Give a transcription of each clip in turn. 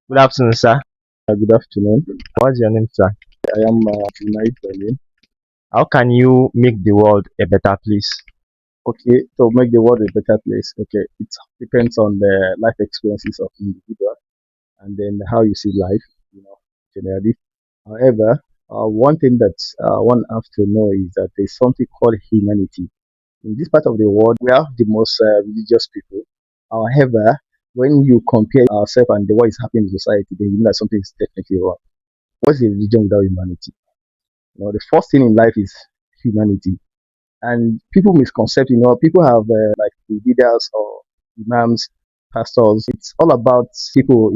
Good afternoon, sir. Good afternoon. What's your name, sir? I am Junaid Berlin. How can you make the world a better place? Okay, to make the world a better place, okay, it depends on the life experiences of individual and then how you see life, generally. However, one thing that one have to know is that there's something called humanity. In this part of the world, we have the most religious people. However, when you compare ourselves and what is happening in society, then you know that something is definitely wrong. What's a religion without humanity? The first thing in life is humanity. And people misconcept, people have like the leaders or imams, pastors. It's all about people,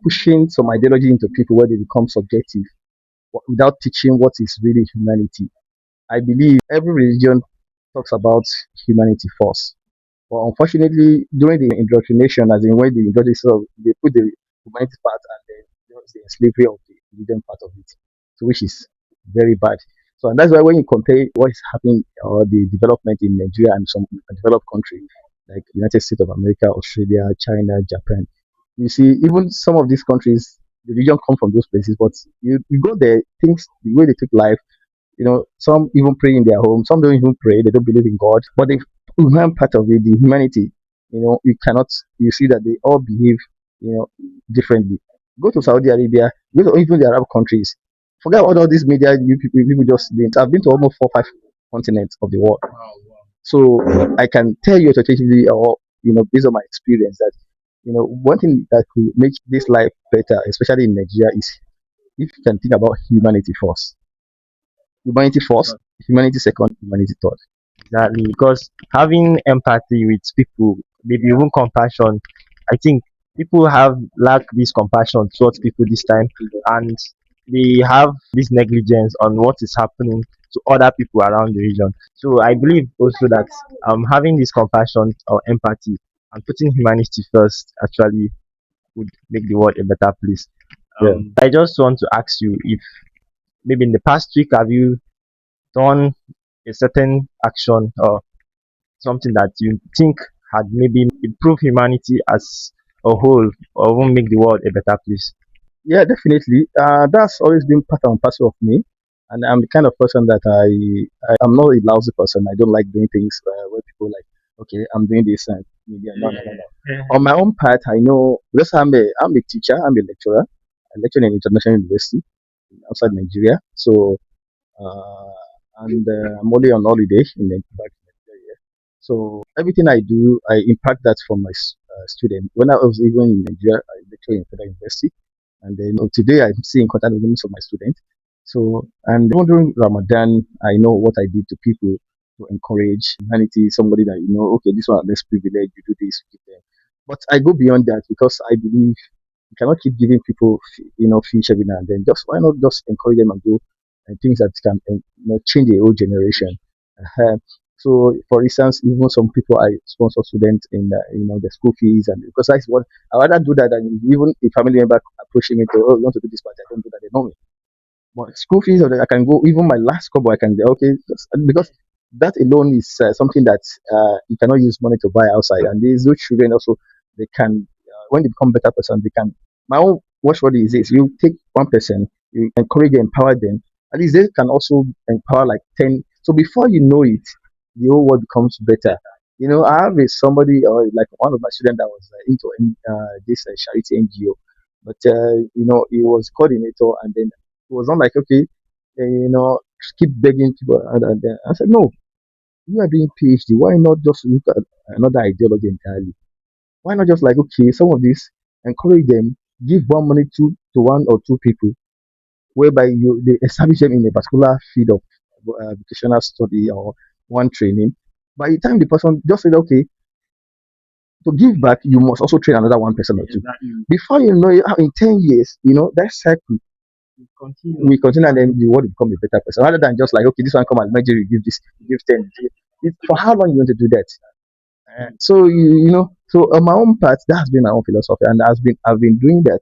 pushing some ideology into people where they become subjective without teaching what is really humanity. I believe every religion talks about humanity first. But unfortunately, during the indoctrination, as in when the indoctrination, they put the humanity part and then the slavery of the religion part of it, so which is very bad. So and that's why when you compare what is happening or the development in Nigeria and some developed countries like United States of America, Australia, China, Japan, you see even some of these countries, the religion come from those places, but you go there, things the way they take life, some even pray in their home, some don't even pray, they don't believe in God. But the human part of it, the humanity, you cannot, you see that they all behave, differently. Go to Saudi Arabia, go to even the Arab countries. Forget about all these media you people just didn't. I've been to almost 4, 5 continents of the world. So I can tell you authoritatively, or based on my experience, that one thing that could make this life better, especially in Nigeria, is if you can think about humanity first. Humanity first, humanity second, humanity third. Exactly, because having empathy with people, maybe even compassion, I think people have lack this compassion towards people this time, and they have this negligence on what is happening to other people around the region. So I believe also that having this compassion or empathy and putting humanity first actually would make the world a better place. Yeah. I just want to ask you if maybe in the past week have you done a certain action or something that you think had maybe improved humanity as a whole or even make the world a better place? Yeah, definitely. That's always been part and parcel of me. And I'm the kind of person that I'm not a lousy person. I don't like doing things where people like, okay, I'm doing this and maybe no, no, no, no. On my own part, I know because I'm a teacher, I'm a lecturer. I lecture in an international university outside Nigeria. So uh, and I'm only on holiday in back in Nigeria. So everything I do, I impact that from my student. When I was even in Nigeria, I lecture in Federal University, and then today I'm still in contact with most of my students. So and even during Ramadan, I know what I did to people to encourage humanity. Somebody that okay, this one less privileged, you do this, you give them. But I go beyond that because I believe you cannot keep giving people, fish every now and then. Just why not just encourage them and do things that can change a whole generation. Uh, so, for instance, even some people I sponsor students in the school fees, and because that's what I rather do that than even a family member approaching me to, oh, you want to do this, but I don't do that. They know me. But school fees, I can go even my last couple. I can okay because that alone is something that you cannot use money to buy outside. And these those children also they can when they become better person they can. My own watchword is this: you take one person, you encourage them, empower them. At least they can also empower like 10. So before you know it, the whole world becomes better. I have somebody or like one of my students that was into this charity NGO, but he was coordinator, and then it was not like, okay, keep begging people. And then I said, no, you are doing PhD. Why not just look at another ideology entirely? Why not just like, okay, some of this, encourage them, give one money to one or two people, whereby they establish them in a particular field of vocational study or one training. By the time the person just said, okay, to give back, you must also train another one person or two. Before you know it, in 10 years, that cycle we continue and then the world will become a better person rather than just like okay this one come and imagine you give this you give 10 for how long you want to do that so so on my own part that has been my own philosophy and I've been doing that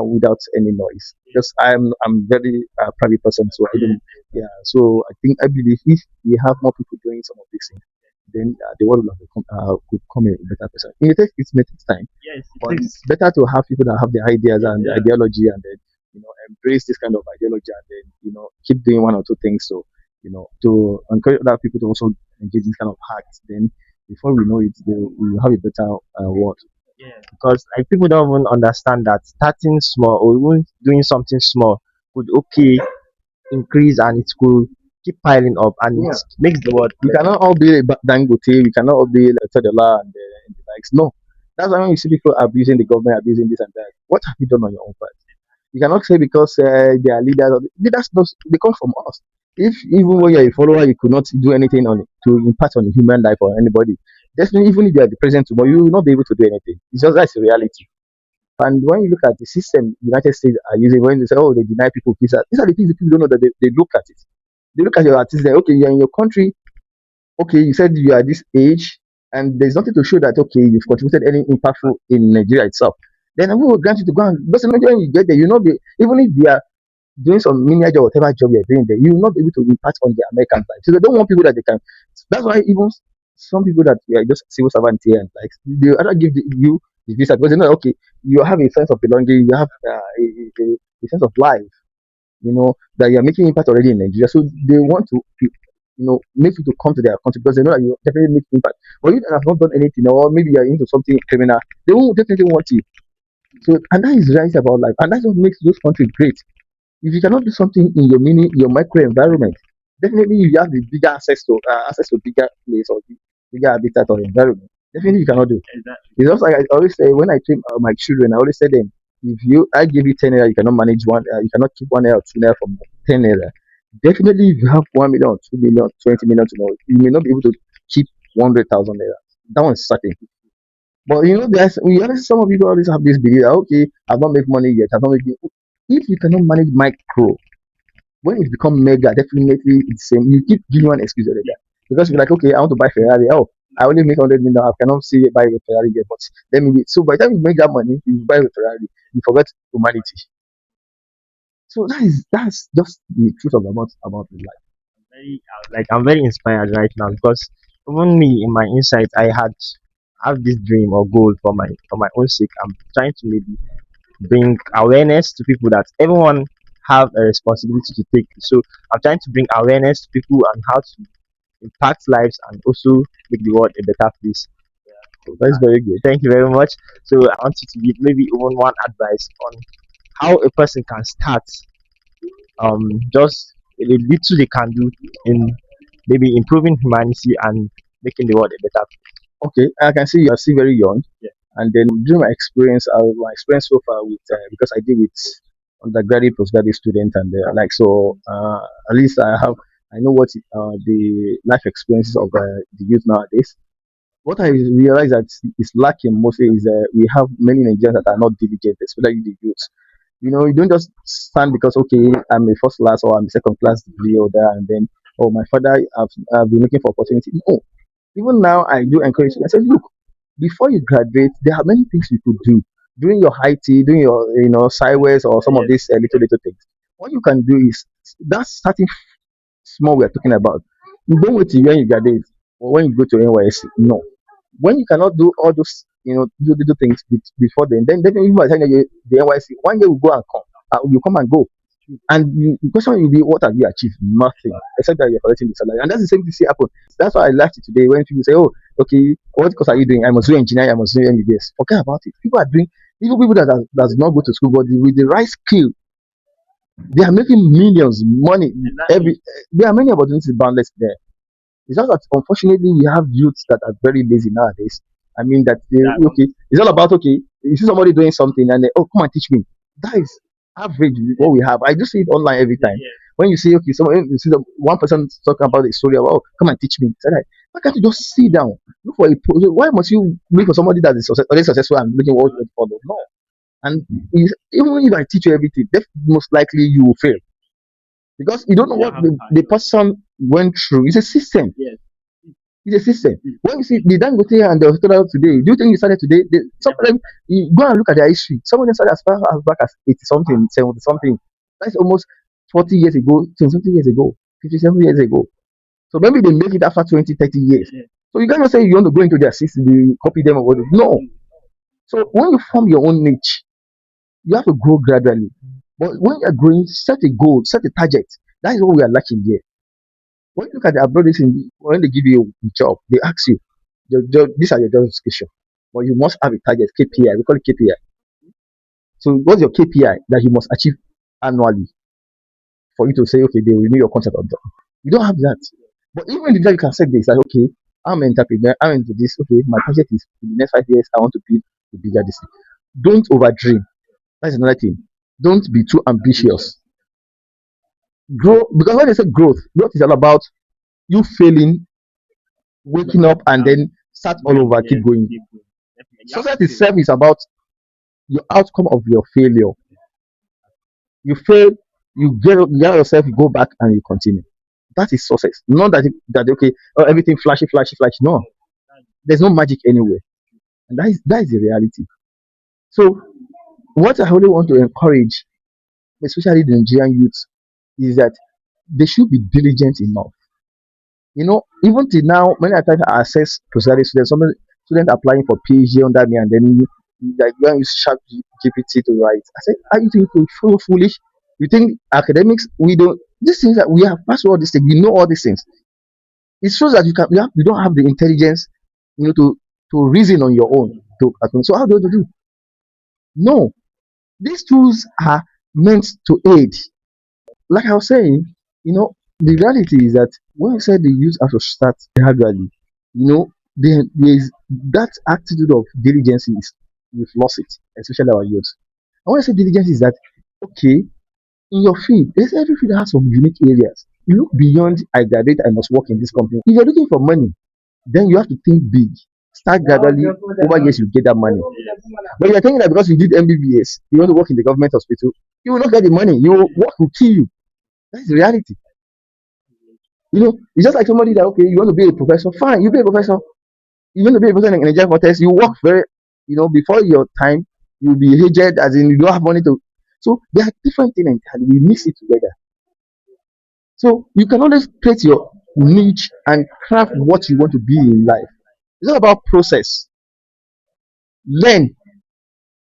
without any noise because I'm very private person so I don't yeah so I believe if we have more people doing some of these things then the world will have become, could become a better person. It may take time, Yes, but it takes. it's better to have people that have the ideas and the Yeah. ideology, and then embrace this kind of ideology, and then keep doing one or two things to encourage other people to also engage in this kind of acts. Then before we know it, we will have a better world. Yeah, because like people don't even understand that starting small or even doing something small could okay increase and it could keep piling up and it Yeah. makes the world We better. cannot all be a Dangote. We cannot all be like Todola and the likes. No, that's why when you see people abusing the government, abusing this and that, what have you done on your own part? You cannot say because they are leaders. Leaders they come from us. If even when you're a follower, you could not do anything on it to impact on the human life or anybody. Definitely, even if you are the president tomorrow, you will not be able to do anything. It's just that's the reality. And when you look at the system United States are using, when they say, oh, they deny people visa, these are the things that people don't know that they look at it. They look at your artist there, okay, you're in your country, okay, you said you are this age, and there's nothing to show that, okay, you've contributed any impactful in Nigeria itself. Then I will grant you to go and, because when you get there, you know, even if they are doing some menial job, whatever job you're doing there, you will not be able to impact on the American side. So they don't want people that they can. That's why even some people that are just civil servant here and like they rather give you the visa because they know okay, you have a sense of belonging, you have a sense of life, that you're making impact already in Nigeria. So they want to make you to come to their country because they know that you definitely make impact. But you that have not done anything or maybe you're into something criminal, they won't definitely want you. So and that is right about life. And that's what makes those countries great. If you cannot do something in your micro environment, definitely you have the bigger access to bigger place or bigger habitat or environment. Definitely you cannot do. Exactly. It's also like I always say when I train my children, I always say them, if I give you 10 naira, you cannot manage one, you cannot keep 1 naira or 2 naira from 10 naira. Definitely, if you have 1 million, 2 million, 20 million tomorrow, you may not be able to keep 100,000 naira. That one's certain. But some of people always have this belief that, okay, I've not made money yet. I've not made. If you cannot manage micro, when it become mega, definitely it's same. You keep giving one excuse or the other because you're like, okay, I want to buy Ferrari. Oh, I only make 100 million. I cannot see buy a Ferrari yet, but let me wait. So by the time you make that money, you buy a Ferrari. You forget humanity. So that's just the truth about the life. Very like I'm very inspired right now because even me in my insight I had have this dream or goal for my own sake. I'm trying to maybe bring awareness to people that everyone have a responsibility to take. So I'm trying to bring awareness to people and how to impact lives and also make the world a better place. So that's very good. Thank you very much. So I want you to give maybe even one advice on how a person can start just a little they can do in maybe improving humanity and making the world a better Okay, I can see you are still very young, place. and then during my experience so far with because I deal with undergraduate, postgraduate students, and at least I know what the life experiences of the youth nowadays. What I realize that is lacking mostly is we have many Nigerians that are not diligent, especially the youth. You don't just stand because okay, I'm a first class or I'm a second class degree or that, and then oh my father have been looking for opportunity. No, even now I do encourage you. I said, look, before you graduate, there are many things you could do during your high tea, during your sideways or some of Yes, these little things. What you can do is that's starting small. We're talking about. You don't wait till when you graduate or when you go to NYSC. No, when you cannot do all those little things before then even by the time the NYSC 1 year will go and come. You come and go. And the question will be, what have you achieved? Nothing, except that you're collecting the salary. And that's the same thing see happen. That's why I laughed it today when people say, oh, okay, what course are you doing? I must do engineering, I must do MBBS. Forget about it. People are doing, even people that does not go to school, but with the right skill, they are making millions, money. exactly. There are many opportunities boundless there. It's just that unfortunately we have youths that are very lazy nowadays. I mean that they That okay. It's all about okay. You see somebody doing something and they, oh come and teach me. That is average what we have. I do see it online every time. yes, When you see okay, someone you see one person talking about the story about oh come and teach me. Say that why can't you just sit down? Look for a why must you wait for somebody that is already successful and looking what to follow? No. And even if I teach you everything, most likely you will fail because you don't know you don't what have the passion. person went through. It's a system. Yes, It's a system. When you see the Dangote and the hospital today, do you think it started today? Some of never. them, you go and look at their history. Some of them started as far as back as 80 something, 70 something. That's almost 40 years ago, 20 something years ago, 57 years ago. So maybe they make it after 20, 30 years. Yes, So you cannot say you want to go into their system, you copy them or whatever. No. So when you form your own niche, you have to grow gradually. But when you're growing, set a goal, set a target. That is what we are lacking here. When you look at the abroad, when they give you a job, they ask you, these are your job description. But you must have a target, KPI. We call it KPI. So what's your KPI that you must achieve annually for you to say, okay, they will renew your contract or not? You don't have that. But even in the job, you can set this, like, okay, I'm an entrepreneur, I'm into this, okay, my target is in the next 5 years, I want to build a bigger this. Don't overdream. That's another thing. Don't be too ambitious. Grow, because when they say growth is all about you failing, waking up, and then start all over, keep going. Success itself is about your outcome of your failure. You fail, you get yourself, you go back and you continue. That is success. Not that okay, oh, everything flashy, flashy, flashy. No, there's no magic anywhere, and that is the reality. So, what I really want to encourage, especially the Nigerian youth, is that they should be diligent enough. Even till now, when I try to access postgraduate students, some student applying for PhD under me, and then like when you Chat GPT to write, I said, "Are you think you're so foolish? You think academics we don't these things that we have passed all these things, we know all these things. It shows that you don't have the intelligence, to reason on your own. So how do you do? No, these tools are meant to aid. Like I was saying, the reality is that when I said the youth have to start gradually, there is that attitude of diligence is we've lost it, especially our youth. I want to say diligence is that okay, in your field, there's every field that has some unique areas. You look beyond I graduate, I must work in this company. If you're looking for money, then you have to think big. Start gradually, over years you get that money. But you're thinking that because you did MBBS, you want to work in the government hospital, you will not get the money. Work will kill you. That's the reality. It's just like somebody that okay, you want to be a professor, fine, you be a professor. You want to be a professor in Nigerian context, you work before your time, you'll be aged, as in you don't have money to. So there are different things and we mix it together. So you can always create your niche and craft what you want to be in life. It's all about process. Learn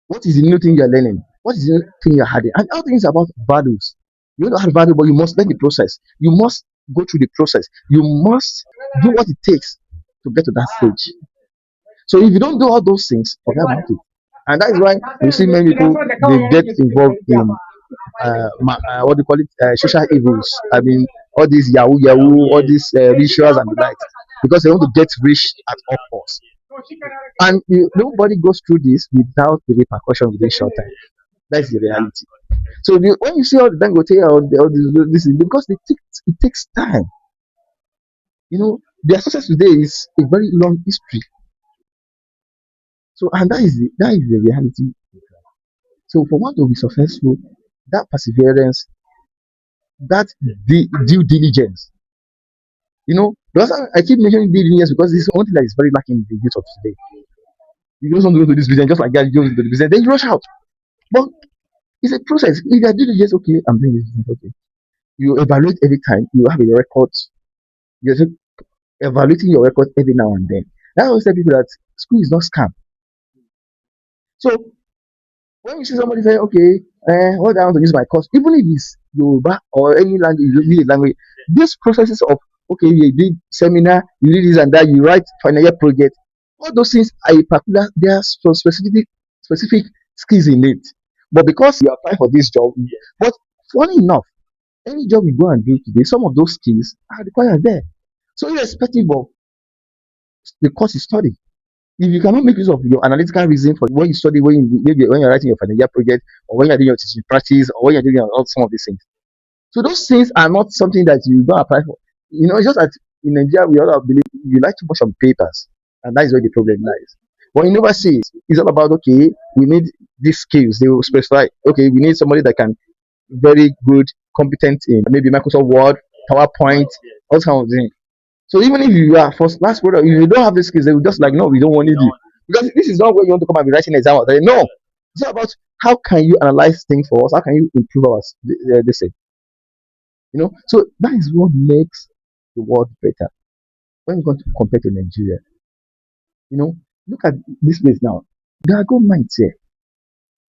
what is the new thing you're learning, what is the new thing you're adding, and all things about values. You want to add value, but you must learn the process. You must go through the process. You must do what it takes to get to that stage. So if you don't do all those things, forget about it. And that is why you see many people they get involved in what do you call it, social evils. I mean, all these Yahoo Yahoo, all these rituals and the like, because they want to get rich at all costs. And nobody goes through this without the repercussion within short time. That's the reality. So when you see all the Dangote this is because it takes time. Their success today is a very long history. So and that is the reality. So for one to be successful, that perseverance, that due diligence, because I keep mentioning due diligence because this is one thing that is very lacking in the youth of today. You just want to go to this business just like that, you go to the business, then you rush out. But it's a process. If you are doing just okay, I'm doing this business, okay. You evaluate every time, you have a record, you're just evaluating your record every now and then. That's why I tell people that school is not scam. So when you see somebody say, okay, what I want to use my course, even if it's Yoruba or any language, you need a language, these processes of, okay, you did seminar, you did this and that, you write final year project, all those things are a particular, there are some specific skills in it. But because you apply for this job, but funny enough, any job you go and do today, some of those skills are required there. So irrespective of the course you study, if you cannot make use of your analytical reason for what you study, maybe when you're writing your final year project, or when you're doing your teaching practice, or when you're doing all some of these things. So those things are not something that you don't apply for. It's just that in Nigeria we all believe you like to put some papers, and that is where the problem lies. But in overseas, it's all about okay, we need these skills. They will specify, okay, we need somebody that can very good, competent in maybe Microsoft Word, PowerPoint, all kind of things. So even if you are first class product, if you don't have the skills, they will just like, no, we don't want you. Because this is not where you want to come and be writing an exam. No, it's about how can you analyze things for us? How can you improve us? This thing. So that is what makes the world better. when you go to compare to Nigeria, you know, look at this place now. There are good minds here.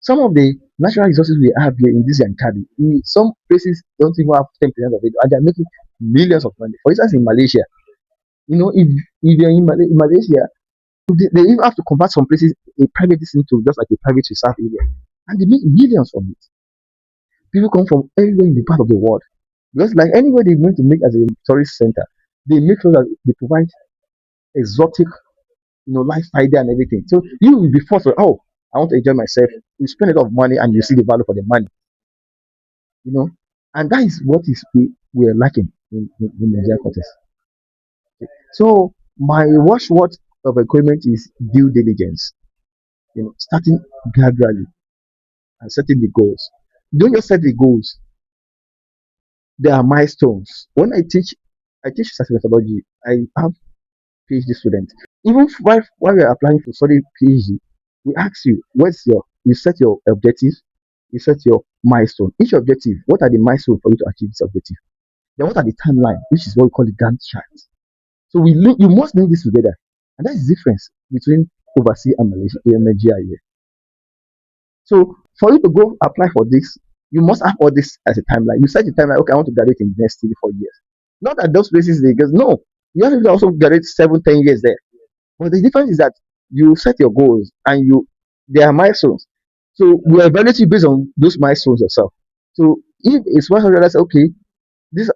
Some of the natural resources we have here in this Yankari, in some places don't even have 10% of it, and they're making millions of money. For instance, in Malaysia, if you're in Malaysia, they even have to convert some places a private thing to just like a private reserve area, and they make millions from it. People come from everywhere in the part of the world because, like anywhere they're going to make as a tourist center, they make sure that they provide exotic, lifestyle there and everything. So you will be forced to, oh, I want to enjoy myself. You spend a lot of money and you see the value for the money, you know, and that is what is we're lacking in Nigeria context. So my watchword of equipment is due diligence. Starting gradually and setting the goals. Don't just set the goals. There are milestones. When I teach success methodology. I have PhD students. Even while we are applying to study PhD, we ask you, you set your objective, you set your milestone. Each objective, what are the milestones for you to achieve this objective? Then what are the timeline, which is what we call the Gantt chart. So you must link this together. And that's the difference between overseas and Malaysia and Nigeria here. So for you to go apply for this, you must have all this as a timeline. You set the timeline, okay, I want to graduate in the next 3 4 years. Not that those places they just no. You have to also graduate 7 10 years there. But the difference is that you set your goals and there are milestones. So we evaluate you based on those milestones yourself. So if it's 100, okay, this is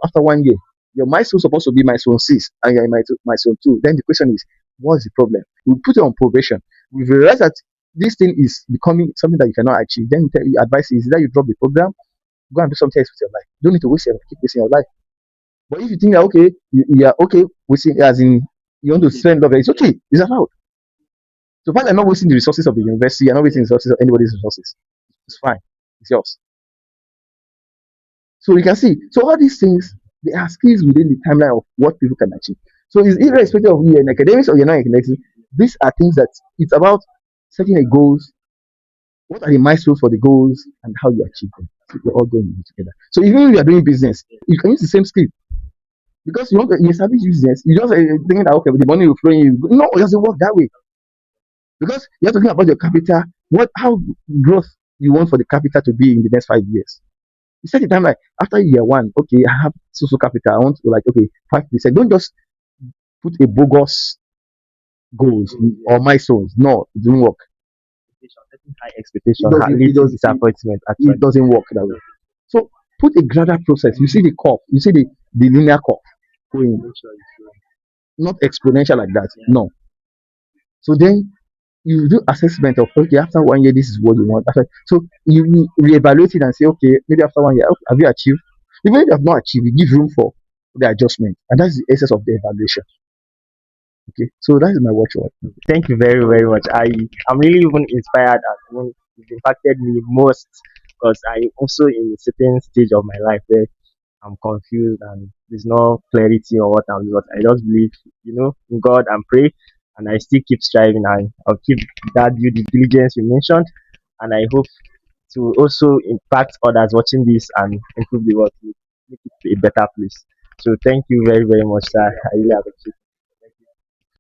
after 1 year. Your milestone is supposed to be milestone 6 and you're in milestone 2. Then the question is, what's the problem? We put you on probation. We realize that this thing is becoming something that you cannot achieve. Then you advise is that you drop the program, go and do something else with your life. You don't need to keep wasting your life. But if you think that okay, you are okay wasting as in you want to spend love, it's okay, it's allowed. So far, I'm not wasting the resources of the university, I'm not wasting the resources of anybody's resources. It's fine, it's yours. So you can see, so all these things, they are skills within the timeline of what people can achieve. So it's irrespective of you're in academics or you're not in academics. These are things that it's about setting a goals. What are the milestones for the goals and how you achieve them? So they're all going together. So even if you are doing business, you can use the same skill because you want to establish business. You just thinking that okay, the money will flow in. No, it doesn't work that way because you have to think about your capital. How growth you want for the capital to be in the next 5 years. You set the time like after year one, okay, I have social capital. I want to like okay 5%. Don't just put a bogus goals or milestones. No, it doesn't work. Setting high expectation It leads to does disappointment. it Actually, doesn't work that way. So put a gradual process. You see the curve. You see the linear curve going, make sure it's right. not exponential like that. No. So then you do assessment of okay after 1 year this is what you want. So you reevaluate it and say okay maybe after 1 year okay, have you achieved? Even if you have not achieved, you give room for the adjustment, and that's the essence of the evaluation. Okay, so that is my watchword. Thank you very very much. I'm really even inspired and even it impacted me most because I also in a certain stage of my life where I'm confused and there's no clarity on what I'm doing. But I just believe, in God and pray, and I still keep striving and I'll keep that due diligence you mentioned, and I hope to also impact others watching this and improve the world to make it a better place. So thank you very very much, sir. I really appreciate it.